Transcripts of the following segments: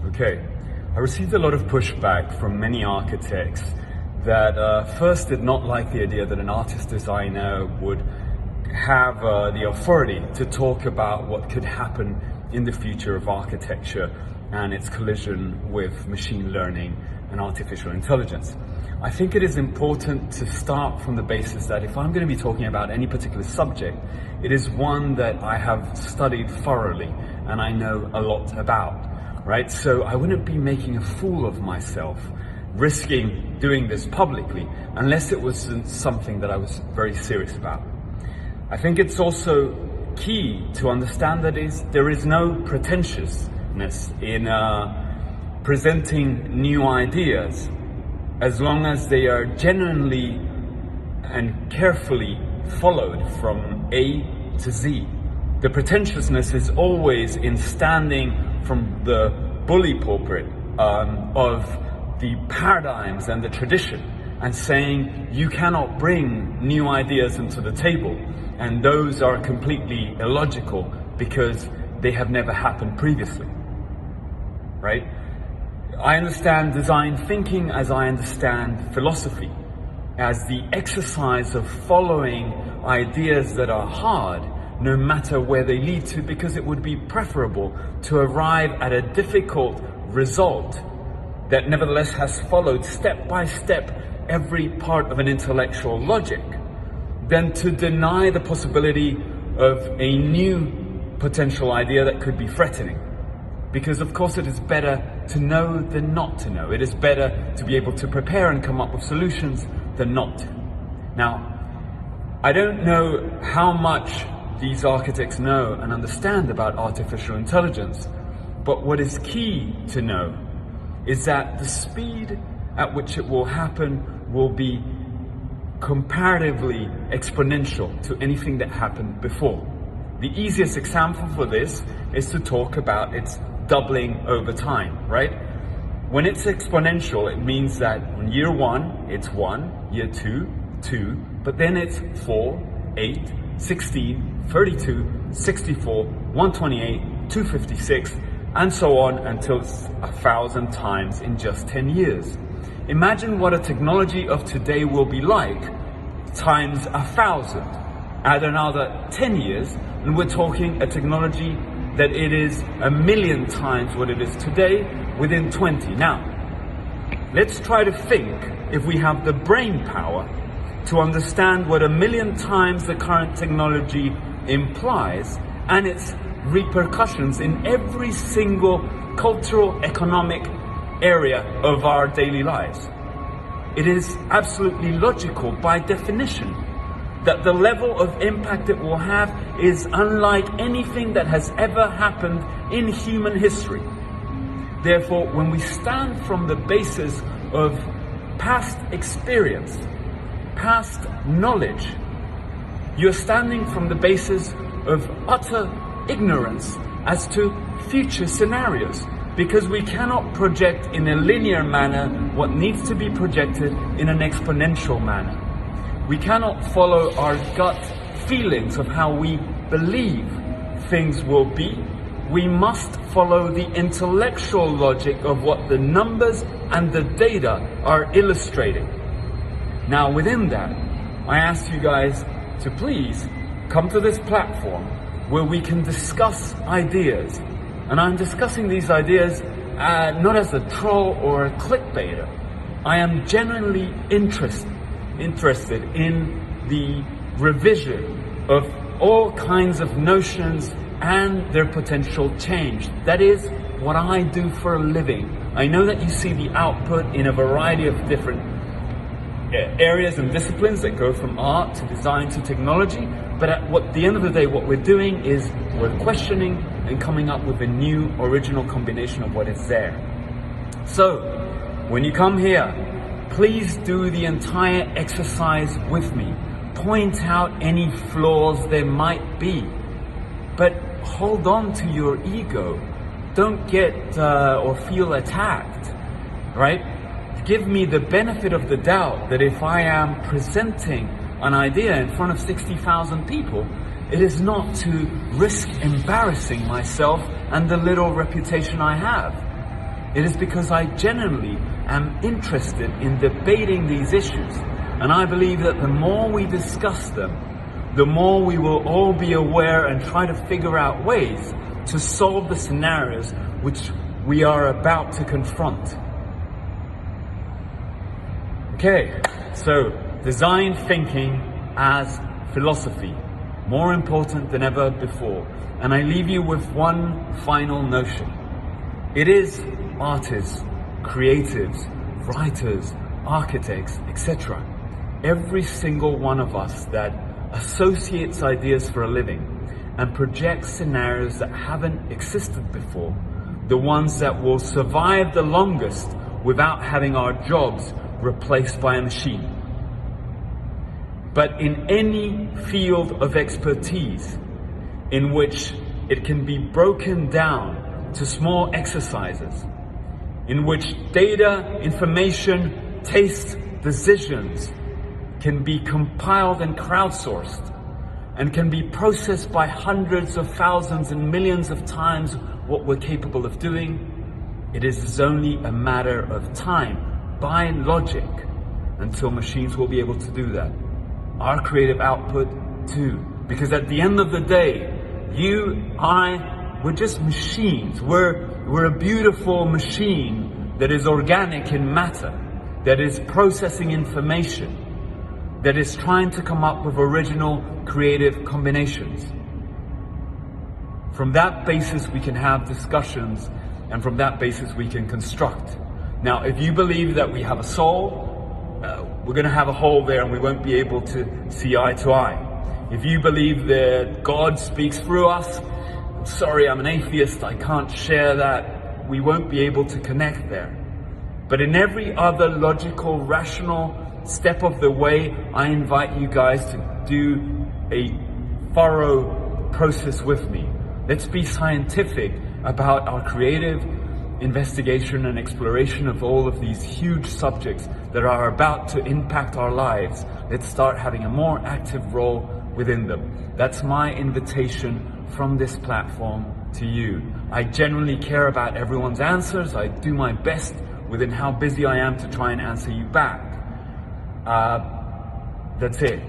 Okay, I received a lot of pushback from many architects that first did not like the idea that an artist designer would have the authority to talk about what could happen in the future of architecture and its collision with machine learning and artificial intelligence. I think it is important to start from the basis that if I'm going to be talking about any particular subject, it is one that I have studied thoroughly and I know a lot about, right? So I wouldn't be making a fool of myself, risking doing this publicly, unless it was something that I was very serious about. I think it's also key to understand that there is no pretentiousness in presenting new ideas, as long as they are genuinely and carefully followed from A to Z. The pretentiousness is always in standing from the bully pulpit of the paradigms and the tradition and saying you cannot bring new ideas into the table, and those are completely illogical because they have never happened previously, right? I understand design thinking as I understand philosophy, as the exercise of following ideas that are hard, no matter where they lead to, because it would be preferable to arrive at a difficult result that nevertheless has followed step by step every part of an intellectual logic, than to deny the possibility of a new potential idea that could be threatening. Because of course it is better to know than not to know. It is better to be able to prepare and come up with solutions than not to. Now, I don't know how much these architects know and understand about artificial intelligence, but what is key to know is that the speed at which it will happen will be comparatively exponential to anything that happened before. The easiest example for this is to talk about its doubling over time, right? When it's exponential, it means that in year 1, it's 1, year 2, 2, but then it's 4, 8, 16, 32, 64, 128, 256, and so on until it's 1,000 times in just 10 years. Imagine what a technology of today will be like times 1,000. Add another 10 years, and we're talking a technology that it is 1,000,000 times what it is today within 20. Now, let's try to think if we have the brain power to understand what 1,000,000 times the current technology implies and its repercussions in every single cultural, economic area of our daily lives. It is absolutely logical by definition that the level of impact it will have is unlike anything that has ever happened in human history. Therefore, when we stand from the basis of past experience, past knowledge, you're standing from the basis of utter ignorance as to future scenarios, because we cannot project in a linear manner what needs to be projected in an exponential manner. We cannot follow our gut feelings of how we believe things will be. We must follow the intellectual logic of what the numbers and the data are illustrating. Now, within that, I ask you guys to please come to this platform where we can discuss ideas. And I'm discussing these ideas not as a troll or a clickbaiter. I am genuinely interested in the revision of all kinds of notions and their potential change. That is what I do for a living. I know that you see the output in a variety of different areas and disciplines that go from art to design to technology, but at the end of the day, what we're doing is we're questioning and coming up with a new original combination of what is there. So, when you come here, please do the entire exercise with me. Point out any flaws there might be, but hold on to your ego. Don't get or feel attacked, right? Give me the benefit of the doubt that if I am presenting an idea in front of 60,000 people, it is not to risk embarrassing myself and the little reputation I have. It is because I genuinely am interested in debating these issues. And I believe that the more we discuss them, the more we will all be aware and try to figure out ways to solve the scenarios which we are about to confront. Okay, so design thinking as philosophy, more important than ever before. And I leave you with one final notion. It is artists, creatives, writers, architects, etc. Every single one of us that associates ideas for a living and projects scenarios that haven't existed before, the ones that will survive the longest without having our jobs replaced by a machine. But in any field of expertise in which it can be broken down to small exercises, in which data, information, taste, decisions can be compiled and crowdsourced and can be processed by hundreds of thousands and millions of times what we're capable of doing, it is only a matter of time, by logic, until machines will be able to do that. Our creative output too. Because at the end of the day, you, I, we're just machines. We're a beautiful machine that is organic in matter, that is processing information, that is trying to come up with original creative combinations. From that basis we can have discussions, and from that basis we can construct. Now, if you believe that we have a soul, we're going to have a hole there and we won't be able to see eye to eye. If you believe that God speaks through us, I'm sorry, I'm an atheist, I can't share that, we won't be able to connect there. But in every other logical, rational step of the way, I invite you guys to do a thorough process with me. Let's be scientific about our creative investigation and exploration of all of these huge subjects that are about to impact our lives. Let's start having a more active role within them. That's my invitation from this platform to you. I genuinely care about everyone's answers. I do my best within how busy I am to try and answer you back. That's it.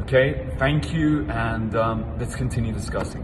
Okay, thank you, and let's continue discussing.